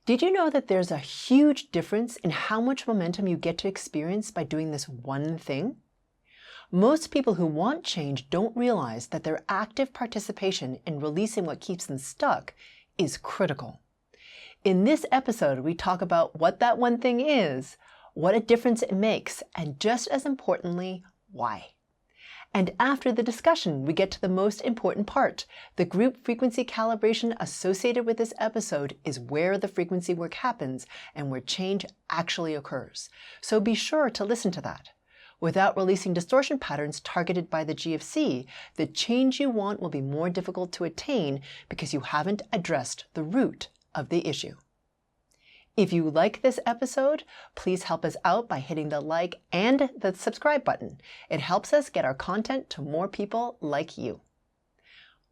Did you know that there's a huge difference in how much momentum you get to experience by doing this one thing? Most people who want change don't realize that their active participation in releasing what keeps them stuck is critical. In this episode, we talk about what that one thing is, what a difference it makes, and just as importantly, why. And after the discussion, we get to the most important part. The group frequency calibration associated with this episode is where the frequency work happens and where change actually occurs. So be sure to listen to that. Without releasing distortion patterns targeted by the GFC, the change you want will be more difficult to attain because you haven't addressed the root of the issue. If you like this episode, please help us out by hitting the like and the subscribe button. It helps us get our content to more people like you.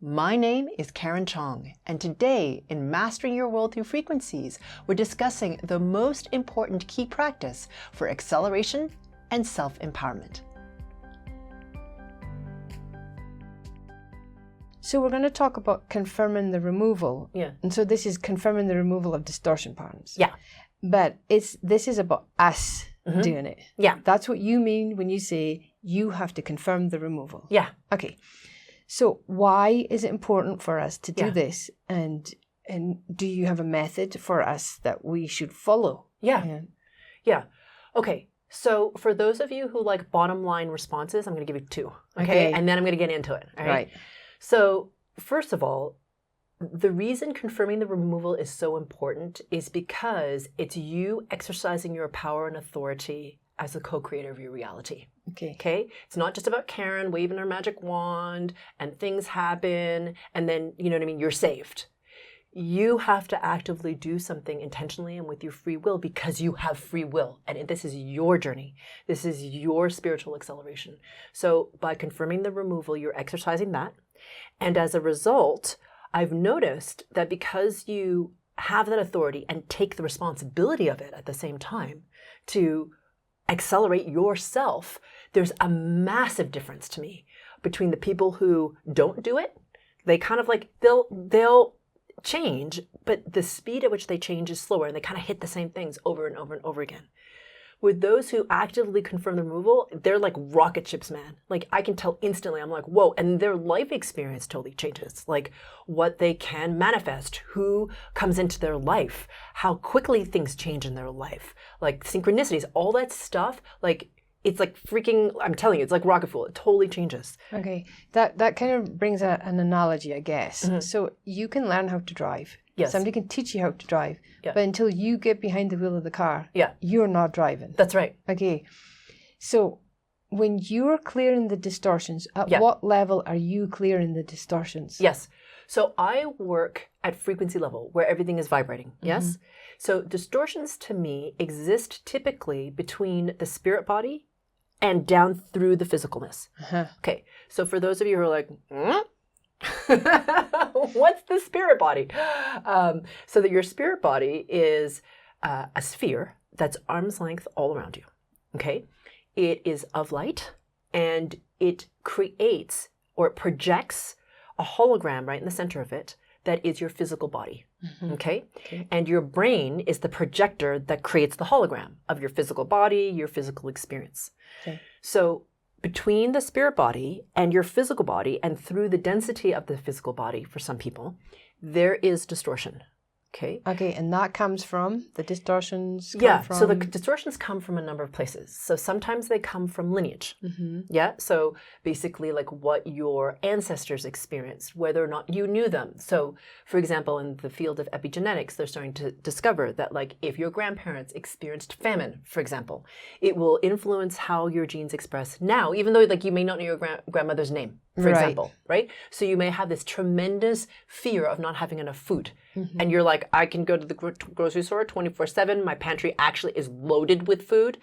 My name is Karen Cheong, and today in Mastering Your World Through Frequencies, we're discussing the most important key practice for acceleration and self-empowerment. So we're going to talk about confirming the removal. Yeah. And so this is confirming the removal of distortion patterns. Yeah. But this is about us doing it. Yeah. That's what you mean when you say you have to confirm the removal. Yeah. Okay. So why is it important for us to do Yeah. this? And do you have a method for us that we should follow? Yeah. Okay. So for those of you who like bottom line responses, I'm going to give you two. Okay. And then I'm going to get into it. All right. So first of all, the reason confirming the removal is so important is because it's you exercising your power and authority as the co-creator of your reality. Okay. It's not just about Karen waving her magic wand and things happen and then, you know what I mean, you're saved. You have to actively do something intentionally and with your free will because you have free will. And this is your journey. This is your spiritual acceleration. So by confirming the removal, you're exercising that. And as a result, I've noticed that because you have that authority and take the responsibility of it at the same time to accelerate yourself, there's a massive difference to me between the people who don't do it. They kind of like, they'll change, but the speed at which they change is slower and they kind of hit the same things over and over and over again. With those who actively confirm the removal, they're like rocket ships, man. Like I can tell instantly, I'm like, whoa, and their life experience totally changes. Like what they can manifest, who comes into their life, how quickly things change in their life, like synchronicities, all that stuff, like it's like freaking, I'm telling you, it's like rocket fuel. It totally changes. Okay. That kind of brings an analogy, I guess. So you can learn how to drive. Yes. Somebody can teach you how to drive. Yeah. But until you get behind the wheel of the car, you're not driving. That's right. Okay. So when you're clearing the distortions, at what level are you clearing the distortions? Yes. So I work at frequency level where everything is vibrating. Yes. So distortions to me exist typically between the spirit body and down through the physicalness. Okay. So for those of you who are like, what's the spirit body? So that your spirit body is a sphere that's arm's length all around you. Okay. It is of light and it creates or it projects a hologram right in the center of it that is your physical body. Okay? And your brain is the projector that creates the hologram of your physical body, your physical experience. So between the spirit body and your physical body and through the density of the physical body for some people, there is distortion. Okay, and that comes from the distortions? So the distortions come from a number of places. So sometimes they come from lineage. So basically like what your ancestors experienced, whether or not you knew them. So for example, in the field of epigenetics, they're starting to discover that like if your grandparents experienced famine, for example, it will influence how your genes express now, even though like you may not know your grandmother's name, for example, right? So you may have this tremendous fear of not having enough food. And you're like, I can go to the grocery store 24/7. My pantry actually is loaded with food.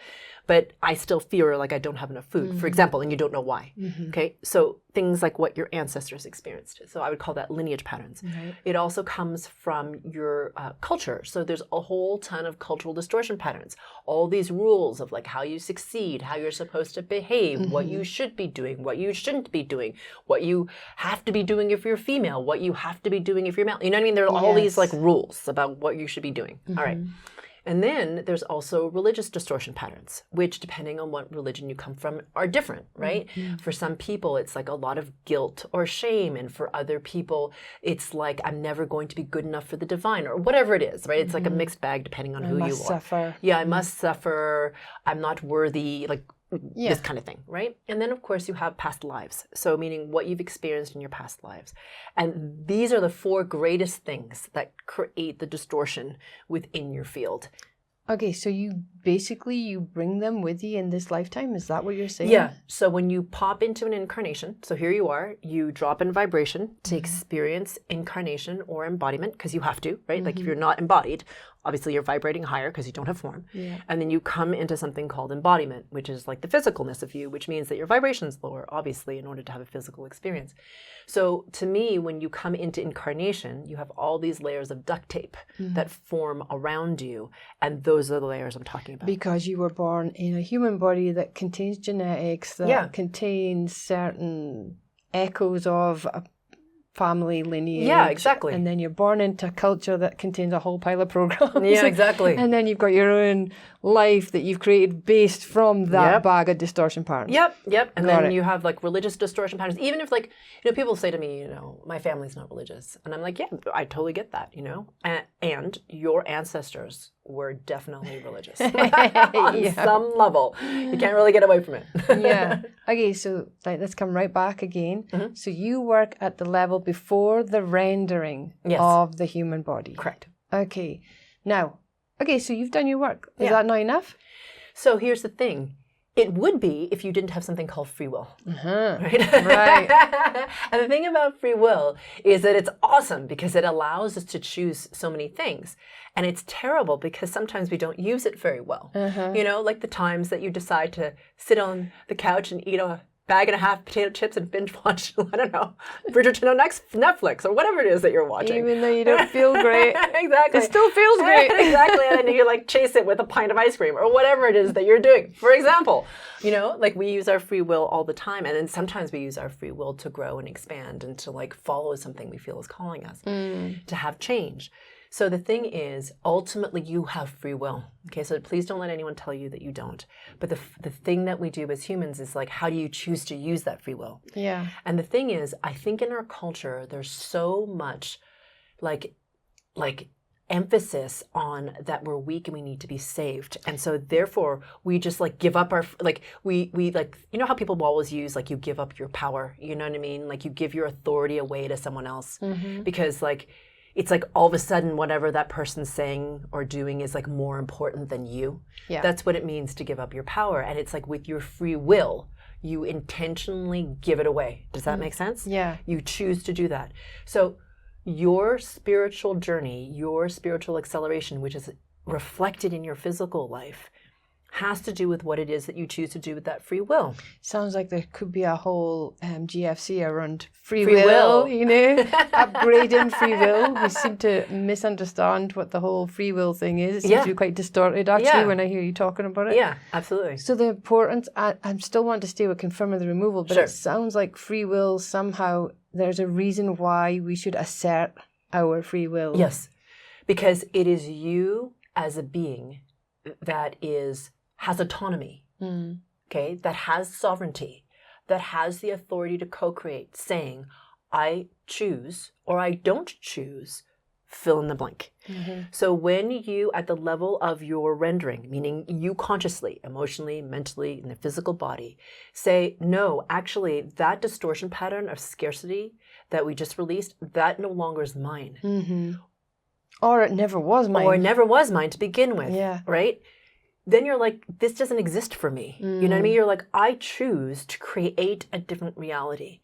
but I still feel like I don't have enough food, for example, and you don't know why. Okay, so things like what your ancestors experienced. So I would call that lineage patterns. It also comes from your culture. So there's a whole ton of cultural distortion patterns. All these rules of like how you succeed, how you're supposed to behave, what you should be doing, what you shouldn't be doing, what you have to be doing if you're female, what you have to be doing if you're male. You know what I mean? There are all these like rules about what you should be doing. All right. And then there's also religious distortion patterns, which depending on what religion you come from are different, right? For some people, it's like a lot of guilt or shame. And for other people, it's like, I'm never going to be good enough for the divine or whatever it is, right? It's like a mixed bag depending on who you are. Suffer. Yeah, I must suffer. I'm not worthy. Like, this kind of thing, right? And then, of course, you have past lives. So meaning what you've experienced in your past lives. And these are the 4 greatest things that create the distortion within your field. Okay, so you bring them with you in this lifetime? Is that what you're saying? Yeah. So when you pop into an incarnation, so here you are, you drop in vibration to experience incarnation or embodiment, because you have to, right? Like if you're not embodied, obviously you're vibrating higher because you don't have form. And then you come into something called embodiment, which is like the physicalness of you, which means that your vibration's lower, obviously, in order to have a physical experience. So to me, when you come into incarnation, you have all these layers of duct tape that form around you. And those are the layers I'm talking about. Because you were born in a human body that contains genetics, that contains certain echoes of a family lineage. Yeah, exactly. And then you're born into a culture that contains a whole pile of programs. Yeah, exactly. And then you've got your own life that you've created based from that bag of distortion patterns. Yep. And then you have like religious distortion patterns. Even if like, people say to me, my family's not religious. And I'm like, yeah, I totally get that, And your ancestors were definitely religious on some level. You can't really get away from it. Okay, so let's come right back again. So you work at the level before the rendering of the human body. Correct. Okay. Now, so you've done your work. Is that not enough? So here's the thing. It would be if you didn't have something called free will. Right. And the thing about free will is that it's awesome because it allows us to choose so many things. And it's terrible because sometimes we don't use it very well. Like the times that you decide to sit on the couch and eat a bag and a half potato chips and binge watch, I don't know, Bridgerton on Netflix or whatever it is that you're watching. Even though you don't feel great. Exactly. It still feels great. Exactly. And then you like chase it with a pint of ice cream or whatever it is that you're doing. For example, like we use our free will all the time. And then sometimes we use our free will to grow and expand and to like follow something we feel is calling us, to have change. So the thing is, ultimately, you have free will. Okay, so please don't let anyone tell you that you don't. But the thing that we do as humans is like, how do you choose to use that free will? Yeah. And the thing is, I think in our culture, there's so much like emphasis on that we're weak and we need to be saved. And so therefore, we just like give up our, like we like, how people will always use like you give up your power, you know what I mean? Like you give your authority away to someone else because like, it's like all of a sudden whatever that person's saying or doing is like more important than you. Yeah. That's what it means to give up your power. And it's like with your free will, you intentionally give it away. Does that make sense? Yeah. You choose to do that. So your spiritual journey, your spiritual acceleration, which is reflected in your physical life, has to do with what it is that you choose to do with that free will. Sounds like there could be a whole GFC around free will, upgrading free will. We seem to misunderstand what the whole free will thing is. It seems to be quite distorted, actually, when I hear you talking about it. Yeah, absolutely. So the importance, I still want to stay with confirming the removal, but it sounds like free will somehow, there's a reason why we should assert our free will. Yes, because it is you as a being that has autonomy, okay, that has sovereignty, that has the authority to co-create, saying, I choose or I don't choose, fill in the blank. So when you, at the level of your rendering, meaning you consciously, emotionally, mentally, in the physical body, say, no, actually, that distortion pattern of scarcity that we just released, that no longer is mine. Or it never was mine. Or it never was mine to begin with, right? Then you're like, this doesn't exist for me. You know what I mean? You're like, I choose to create a different reality.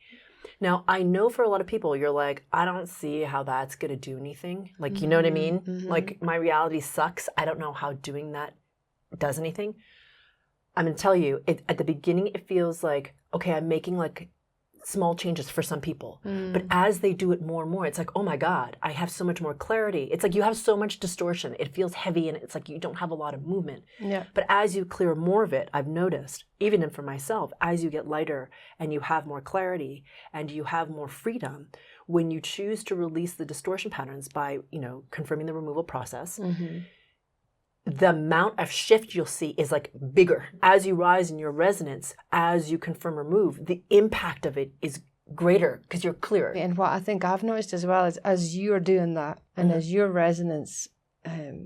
Now, I know for a lot of people, you're like, I don't see how that's going to do anything. Like, you know what I mean? Like, my reality sucks. I don't know how doing that does anything. I'm going to tell you, at the beginning, it feels like, okay, I'm making like small changes for some people. But as they do it more and more, it's like, oh my God, I have so much more clarity. It's like you have so much distortion. It feels heavy and it's like you don't have a lot of movement. Yeah. But as you clear more of it, I've noticed, even for myself, as you get lighter and you have more clarity and you have more freedom, when you choose to release the distortion patterns by, confirming the removal process, the amount of shift you'll see is like bigger. As you rise in your resonance, as you confirm or move, the impact of it is greater because you're clearer. And what I think I've noticed as well is as you're doing that and as your resonance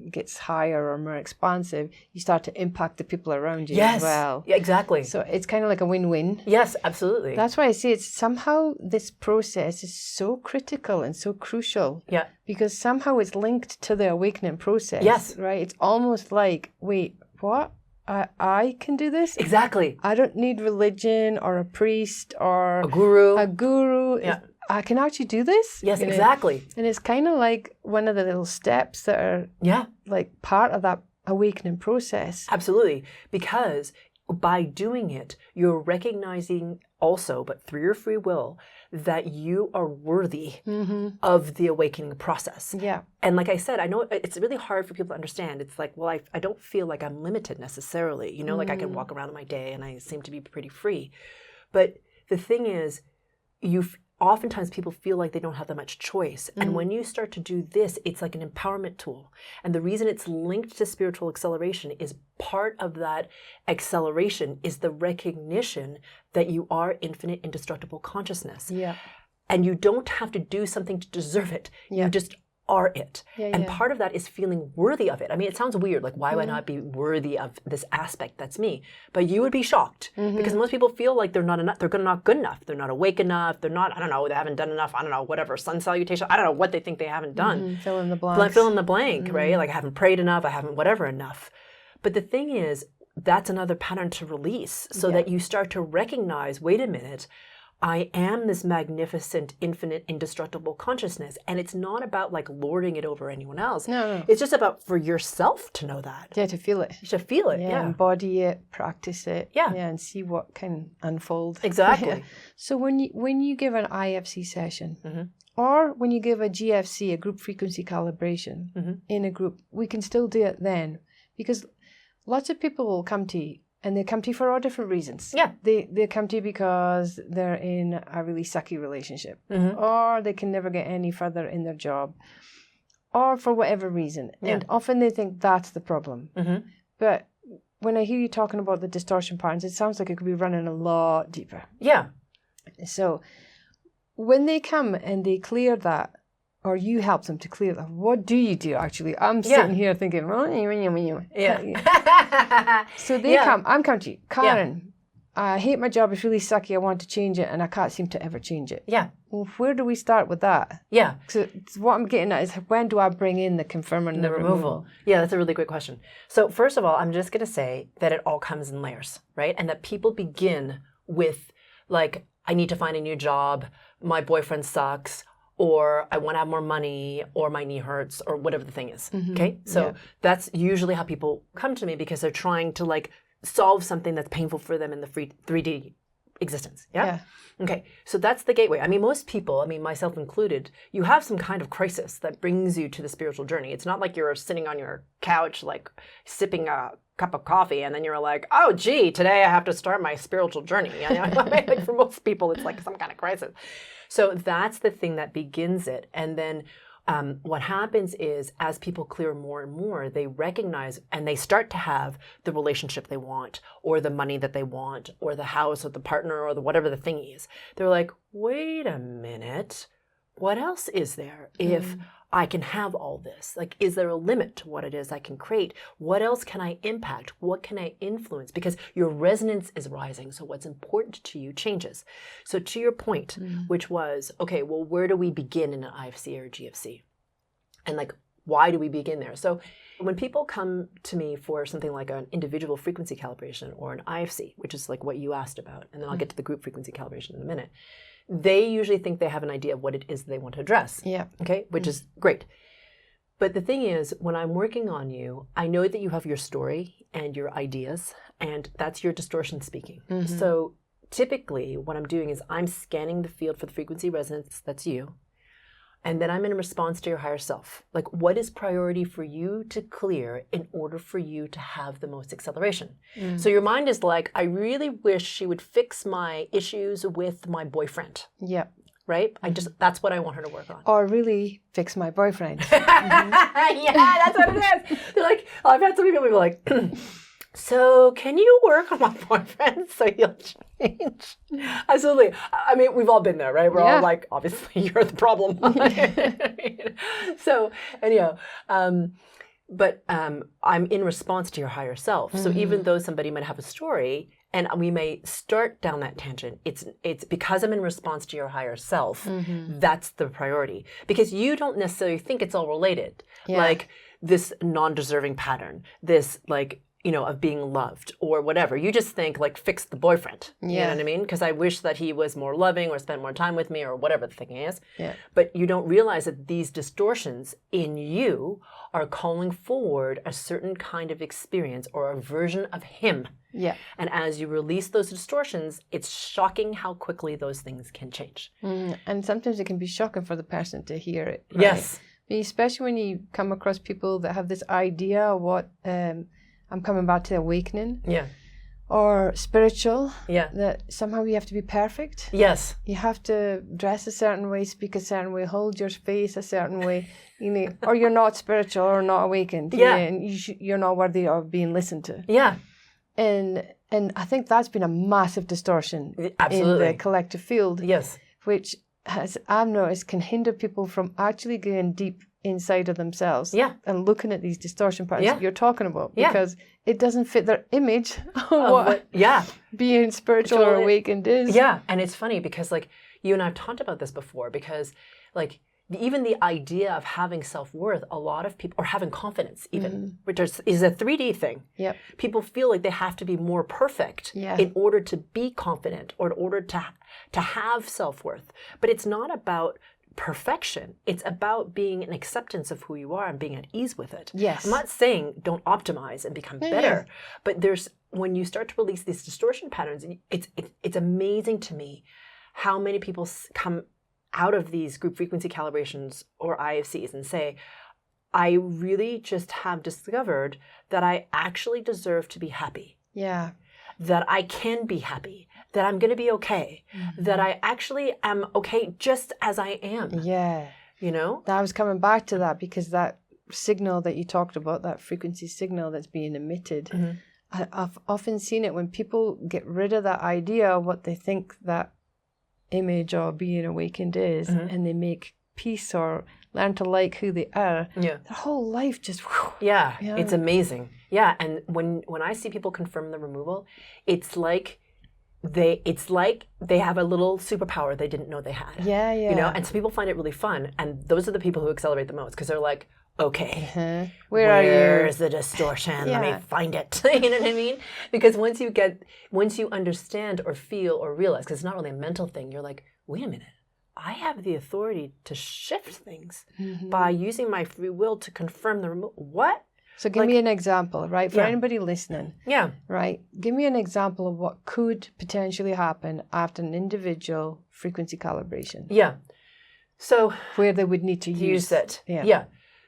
gets higher or more expansive, you start to impact the people around you as well. Yeah, exactly. So it's kind of like a win-win. Yes, absolutely. That's why I say it's somehow this process is so critical and so crucial. Yeah. Because somehow it's linked to the awakening process. Yes. Right? It's almost like, wait, what? I can do this? Exactly. I don't need religion or a priest or a guru. Yeah. I can actually do this? Yes, exactly. And it's kind of like one of the little steps that are like part of that awakening process. Absolutely. Because by doing it, you're recognizing also, but through your free will, that you are worthy of the awakening process. Yeah. And like I said, I know it's really hard for people to understand. It's like, well, I don't feel like I'm limited necessarily. Like I can walk around in my day and I seem to be pretty free. But the thing is, oftentimes people feel like they don't have that much choice. And when you start to do this, it's like an empowerment tool. And the reason it's linked to spiritual acceleration is part of that acceleration is the recognition that you are infinite, indestructible consciousness. Yeah. And you don't have to do something to deserve it. Yeah. You just are it. And part of that is feeling worthy of it. I mean, it sounds weird, like why would I not be worthy of this aspect that's me? But you would be shocked because most people feel like they're not enough, they're not good enough, they're not awake enough, they're not, I don't know, they haven't done enough, I don't know, whatever, sun salutation, I don't know what they think they haven't done. Fill in the blank. Fill in the blank, right? Like I haven't prayed enough, I haven't whatever enough. But the thing is, that's another pattern to release so that you start to recognize, wait a minute, I am this magnificent, infinite, indestructible consciousness. And it's not about like lording it over anyone else. No. It's just about for yourself to know that. Yeah, to feel it. You should feel it. Yeah. Embody it, practice it. Yeah. And see what can unfold. Exactly. So when you give an IFC session or when you give a GFC, a group frequency calibration in a group, we can still do it then because lots of people will come to you. And they come to you for all different reasons. Yeah. They come to you because they're in a really sucky relationship. Or they can never get any further in their job. Or for whatever reason. Yeah. And often they think that's the problem. But when I hear you talking about the distortion patterns, it sounds like it could be running a lot deeper. Yeah. So when they come and they clear that, or you help them to clear that, what do you do actually? I'm sitting here thinking, So they come, I'm coming to you, Karen, I hate my job, it's really sucky, I want to change it, and I can't seem to ever change it. Yeah. Well, where do we start with that? Yeah. So what I'm getting at is when do I bring in the confirming and the removal? Yeah, that's a really great question. So first of all, I'm just going to say that it all comes in layers, right? And that people begin with like, I need to find a new job, my boyfriend sucks, or I want to have more money, or my knee hurts, or whatever the thing is. Okay? So that's usually how people come to me because they're trying to like solve something that's painful for them in the 3D existence. Yeah? Okay. So that's the gateway. I mean, most people, I mean, myself included, you have some kind of crisis that brings you to the spiritual journey. It's not like you're sitting on your couch, like sipping a cup of coffee, and then you're like, oh, gee, today I have to start my spiritual journey. You know? Like for most people, it's like some kind of crisis. So that's the thing that begins it. And then what happens is as people clear more and more, they recognize and they start to have the relationship they want or the money that they want or the house or the partner or the whatever the thing is. They're like, wait a minute, what else is there if I can have all this? Like, is there a limit to what it is I can create? What else can I impact? What can I influence? Because your resonance is rising. So what's important to you changes. So to your point, which was, okay, well, where do we begin in an IFC or a GFC? And like, why do we begin there? So when people come to me for something like an individual frequency calibration or an IFC, which is like what you asked about, and then I'll get to the group frequency calibration in a minute, they usually think they have an idea of what it is they want to address. Yeah. Okay, which is great. But the thing is, when I'm working on you, I know that you have your story and your ideas, and that's your distortion speaking. So typically what I'm doing is I'm scanning the field for the frequency resonance, that's you, and then I'm in response to your higher self. Like, what is priority for you to clear in order for you to have the most acceleration? So your mind is like, I really wish she would fix my issues with my boyfriend. Yeah. Right? That's what I want her to work on. Or really fix my boyfriend. Yeah, that's what it is. They're like, I've had some people be like, so can you work on my boyfriend so he'll change? Absolutely. I mean, we've all been there, right? We're all like, obviously, you're the problem. So anyhow, but I'm in response to your higher self. So even though somebody might have a story, and we may start down that tangent, it's because I'm in response to your higher self, that's the priority. Because you don't necessarily think it's all related. Like this non-deserving pattern, this like, you know, of being loved or whatever. You just think like, fix the boyfriend. You know what I mean? Because I wish that he was more loving or spent more time with me or whatever the thing is. But you don't realize that these distortions in you are calling forward a certain kind of experience or a version of him. And as you release those distortions, it's shocking how quickly those things can change. And sometimes it can be shocking for the person to hear it. Right? Yes. Especially when you come across people that have this idea of what... I'm coming back to awakening. Or spiritual. That somehow you have to be perfect. Yes. You have to dress a certain way, speak a certain way, hold your face a certain way, you know, or you're not spiritual or not awakened. You know, and you're not worthy of being listened to. And I think that's been a massive distortion in the collective field. Which I've noticed can hinder people from actually going deep inside of themselves and looking at these distortion patterns that you're talking about, because it doesn't fit their image of what being spiritual or awakened is. And it's funny because like you and I've talked about this before, because like even the idea of having self-worth, a lot of people, or having confidence even, which is a 3D thing. People feel like they have to be more perfect in order to be confident or in order to have self-worth. But it's not about perfection. It's about being an acceptance of who you are and being at ease with it. I'm not saying don't optimize and become better, but when you start to release these distortion patterns, it's amazing to me how many people come out of these group frequency calibrations or IFCs and say, I really just have discovered that I actually deserve to be happy. That I can be happy, that I'm going to be okay, that I actually am okay just as I am. You know? I was coming back to that because that signal that you talked about, that frequency signal that's being emitted, I've often seen it when people get rid of that idea of what they think that image of being awakened is, and they make peace or learn to like who they are, their whole life just it's amazing. And when I see people confirm the removal, it's like they have a little superpower they didn't know they had. You know, and some people find it really fun, and those are the people who accelerate the most because they're like, okay, where's the distortion? Let me find it. You know what I mean? Because once you understand or feel or realize, because it's not really a mental thing, you're like, wait a minute. I have the authority to shift things by using my free will to confirm the removal. What? So give me an example, right? For anybody listening. Right? Give me an example of what could potentially happen after an individual frequency calibration. So where they would need to use it.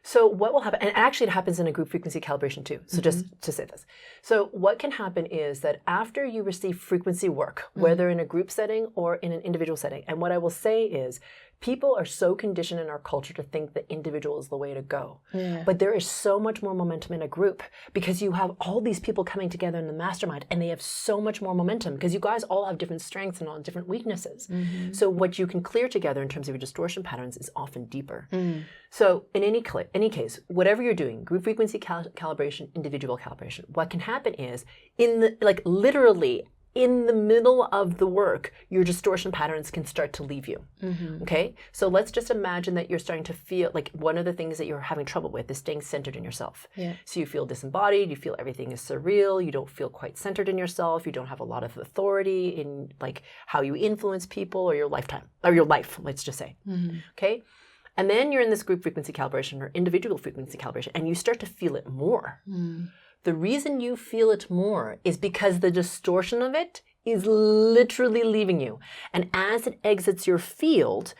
So what will happen, and actually it happens in a group frequency calibration too, so just to say this. So what can happen is that after you receive frequency work, whether in a group setting or in an individual setting, and what I will say is, people are so conditioned in our culture to think that individual is the way to go. But there is so much more momentum in a group because you have all these people coming together in the mastermind and they have so much more momentum because you guys all have different strengths and all different weaknesses. So what you can clear together in terms of your distortion patterns is often deeper. So in any case, whatever you're doing, group frequency calibration, individual calibration, what can happen is literally in the middle of the work, your distortion patterns can start to leave you. Okay? So let's just imagine that you're starting to feel like one of the things that you're having trouble with is staying centered in yourself. So you feel disembodied, you feel everything is surreal, you don't feel quite centered in yourself, you don't have a lot of authority in like how you influence people or your lifetime, or your life, let's just say. Okay? And then you're in this group frequency calibration or individual frequency calibration, and you start to feel it more. The reason you feel it more is because the distortion of it is literally leaving you. And as it exits your field,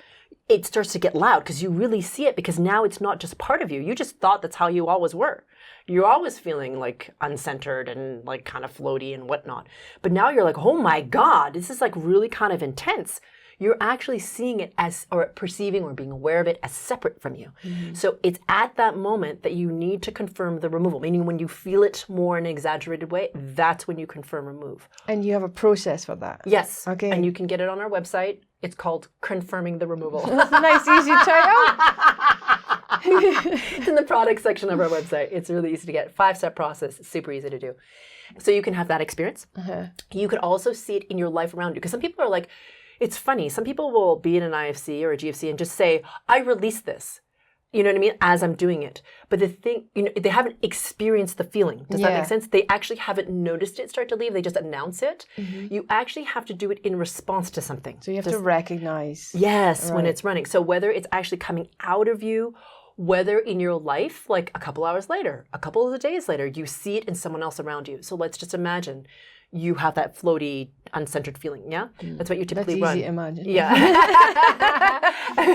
it starts to get loud because you really see it, because now it's not just part of you. You just thought that's how you always were. You're always feeling like uncentered and like kind of floaty and whatnot. But now you're like, oh my God, this is like really kind of intense. You're actually seeing it as, or perceiving or being aware of it as separate from you. So it's at that moment that you need to confirm the removal, meaning when you feel it more in an exaggerated way, that's when you confirm remove. And you have a process for that? Yes. Okay. And you can get it on our website. It's called Confirming the Removal. That's a nice, easy title. It's in the product section of our website. It's really easy to get. 5-step process. It's super easy to do. So you can have that experience. You could also see it in your life around you. Because some people are like, it's funny. Some people will be in an IFC or a GFC and just say, I release this. You know what I mean? As I'm doing it. But the thing, they haven't experienced the feeling. Does that make sense? They actually haven't noticed it start to leave. They just announce it. You actually have to do it in response to something. So you have to recognize. Yes, when it's running. So whether it's actually coming out of you, whether in your life, like a couple hours later, a couple of days later, you see it in someone else around you. So let's just imagine you have that floaty, uncentered feeling, yeah? That's what you typically run. That's easy to imagine. Yeah.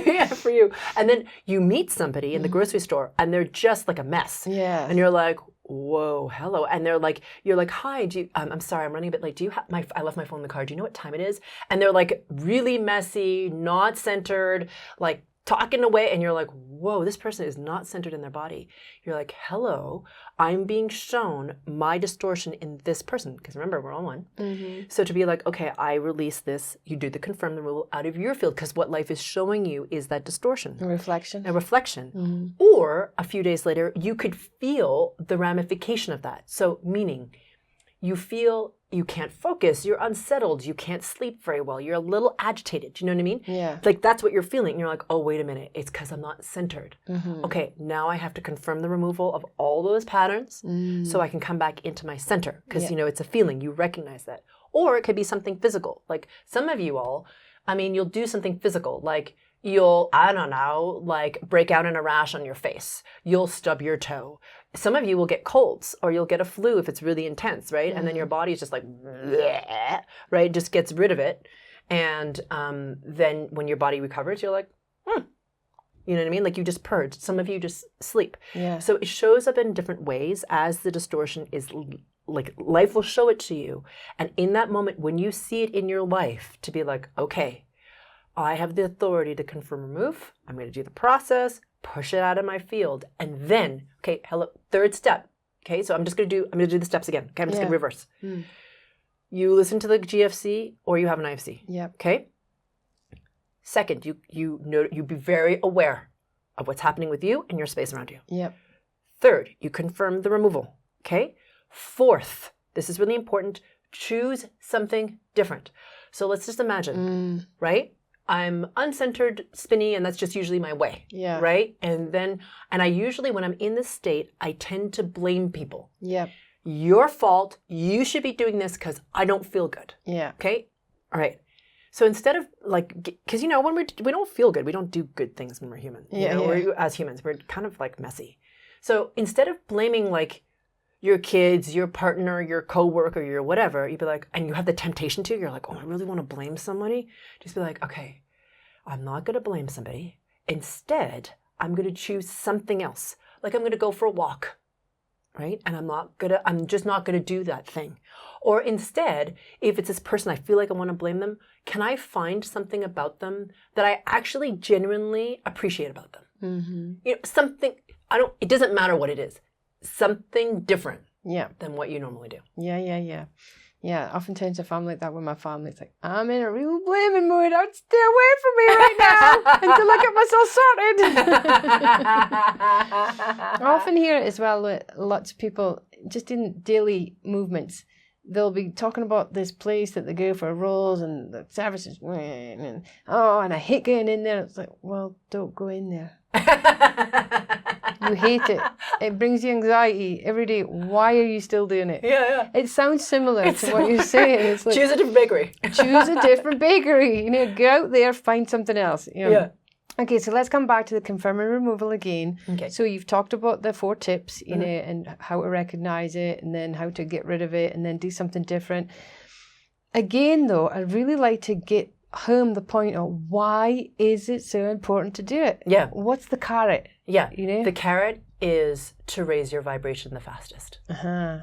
Yeah, for you. And then you meet somebody in the grocery store and they're just like a mess. Yeah. And you're like, whoa, hello. And they're like, you're like, hi, I'm sorry, I'm running a bit late. Do you have I left my phone in the car. Do you know what time it is? And they're like really messy, not centered, like talking away, and you're like, whoa, this person is not centered in their body. You're like, hello, I'm being shown my distortion in this person. Because remember, we're all one. So to be like, okay, I release this, you do the confirm the rule out of your field, because what life is showing you is that distortion. A reflection. A reflection. Or a few days later, you could feel the ramification of that. So meaning, you feel you can't focus, you're unsettled, you can't sleep very well, you're a little agitated. Do you know what I mean? Yeah. Like that's what you're feeling. And you're like, oh, wait a minute, it's because I'm not centered. Okay, now I have to confirm the removal of all those patterns so I can come back into my center. Because, it's a feeling, you recognize that. Or it could be something physical. Like some of you all, you'll do something physical, like you'll, I don't know, like break out in a rash on your face. You'll stub your toe. Some of you will get colds, or you'll get a flu if it's really intense, right? And then your body's just like, bleh, right? Just gets rid of it. And then when your body recovers, you're like, you know what I mean? Like you just purged. Some of you just sleep. Yeah. So it shows up in different ways as the distortion is, like life will show it to you. And in that moment, when you see it in your life, to be like, okay, I have the authority to confirm remove. I'm going to do the process, push it out of my field. And then, okay, third step. Okay, so I'm going to do the steps again. Okay, I'm just going to reverse. You listen to the GFC or you have an IFC. Yeah. Okay. Second, you be very aware of what's happening with you and your space around you. Yep. Third, you confirm the removal. Okay. Fourth, this is really important. Choose something different. So let's just imagine, right? I'm uncentered, spinny, and that's just usually my way. Yeah. Right? And I usually, when I'm in this state, I tend to blame people. Yeah. Your fault. You should be doing this because I don't feel good. Yeah. Okay? All right. So instead of like, because when we don't feel good, we don't do good things when we're human. As humans, we're kind of like messy. So instead of blaming like your kids, your partner, your coworker, your whatever, you'd be like, and you have the temptation to, you're like, oh, I really want to blame somebody. Just be like, okay, I'm not going to blame somebody. Instead, I'm going to choose something else. Like I'm going to go for a walk, right? And I'm just not going to do that thing. Or instead, if it's this person, I feel like I want to blame them. Can I find something about them that I actually genuinely appreciate about them? Something, it doesn't matter what it is. Something different than what you normally do. Yeah, oftentimes I find like that with my family. It's like, I'm in a real blaming mood. I'd stay away from me right now until I get myself sorted. I often hear it as well with lots of people, just in daily movements. They'll be talking about this place that they go for rolls and the services. And I hate going in there. It's like, well, don't go in there. You hate it. It brings you anxiety every day. Why are you still doing it? Yeah. It sounds similar to what you're saying. It's like, choose a different bakery. Choose a different bakery. Go out there, find something else. Yeah. Okay, so let's come back to the confirm and removal again. Okay. So you've talked about the 4 tips, you know, and how to recognize it, and then how to get rid of it, and then do something different. Again, though, I'd really like to get home the point of why is it so important to do it? Yeah. What's the carrot? Yeah. You know? The carrot is to raise your vibration the fastest.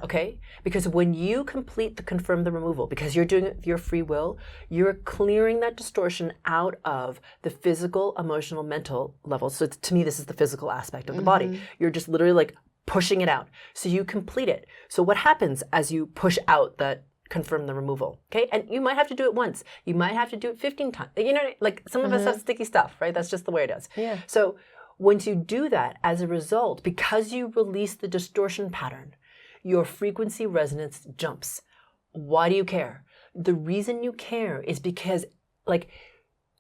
Okay? Because when you complete the confirm the removal, because you're doing it with your free will, you're clearing that distortion out of the physical, emotional, mental level. So to me, this is the physical aspect of the body. You're just literally like pushing it out. So you complete it. So what happens as you push out that confirm the removal, okay? And you might have to do it once. You might have to do it 15 times. You know, like some of us have sticky stuff, right? That's just the way it is. Yeah. So once you do that, as a result, because you release the distortion pattern, your frequency resonance jumps. Why do you care? The reason you care is because, like,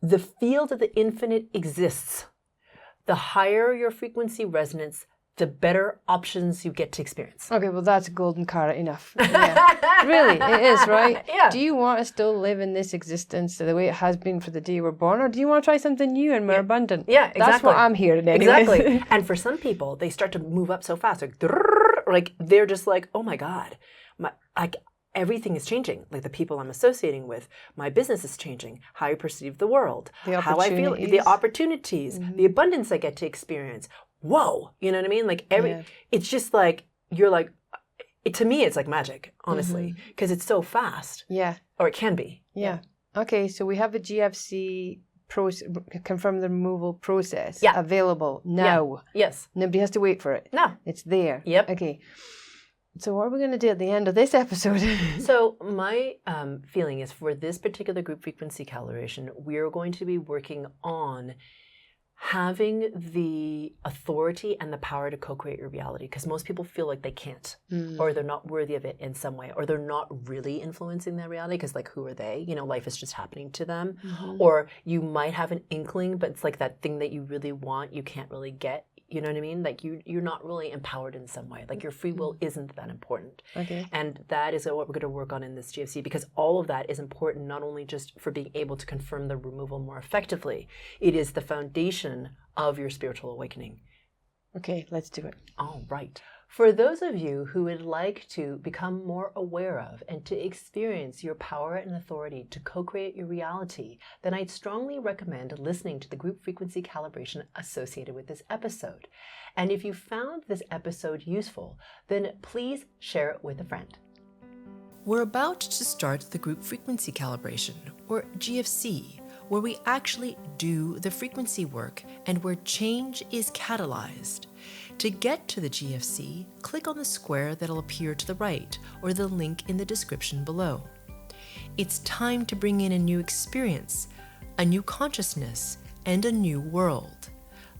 the field of the infinite exists. The higher your frequency resonance, the better options you get to experience. Okay, well, that's a golden carrot enough. Yeah. Really, it is, right? Yeah. Do you want to still live in this existence the way it has been for the day we're born, or do you want to try something new and more abundant? Yeah, exactly. That's what I'm hearing anyway. Exactly. And for some people, they start to move up so fast, like they're just like, oh my God, everything is changing. Like the people I'm associating with, my business is changing, how I perceive the world, how I feel, the opportunities, the abundance I get to experience. Whoa, you know what I mean? Like it's just like, you're like, to me, it's like magic, honestly, because it's so fast. Yeah. Or it can be. Yeah. Okay, so we have the GFC confirm the removal process available now. Yeah. Yes. Nobody has to wait for it. No. It's there. Yep. Okay. So what are we going to do at the end of this episode? So my feeling is for this particular group frequency calibration, we're going to be working on having the authority and the power to co-create your reality, because most people feel like they can't, or they're not worthy of it in some way, or they're not really influencing their reality, because like, who are they? You know, life is just happening to them. Or you might have an inkling, but it's like that thing that you really want, you can't really get. You know what I mean? Like you're not really empowered in some way. Like your free will isn't that important. Okay. And that is what we're going to work on in this GFC, because all of that is important, not only just for being able to confirm the removal more effectively, it is the foundation of your spiritual awakening. Okay, let's do it. All right. For those of you who would like to become more aware of and to experience your power and authority to co-create your reality, then I'd strongly recommend listening to the group frequency calibration associated with this episode. And if you found this episode useful, then please share it with a friend. We're about to start the group frequency calibration, or GFC, where we actually do the frequency work and where change is catalyzed. To get to the GFC, click on the square that'll appear to the right or the link in the description below. It's time to bring in a new experience, a new consciousness, and a new world.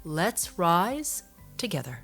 Let's rise together.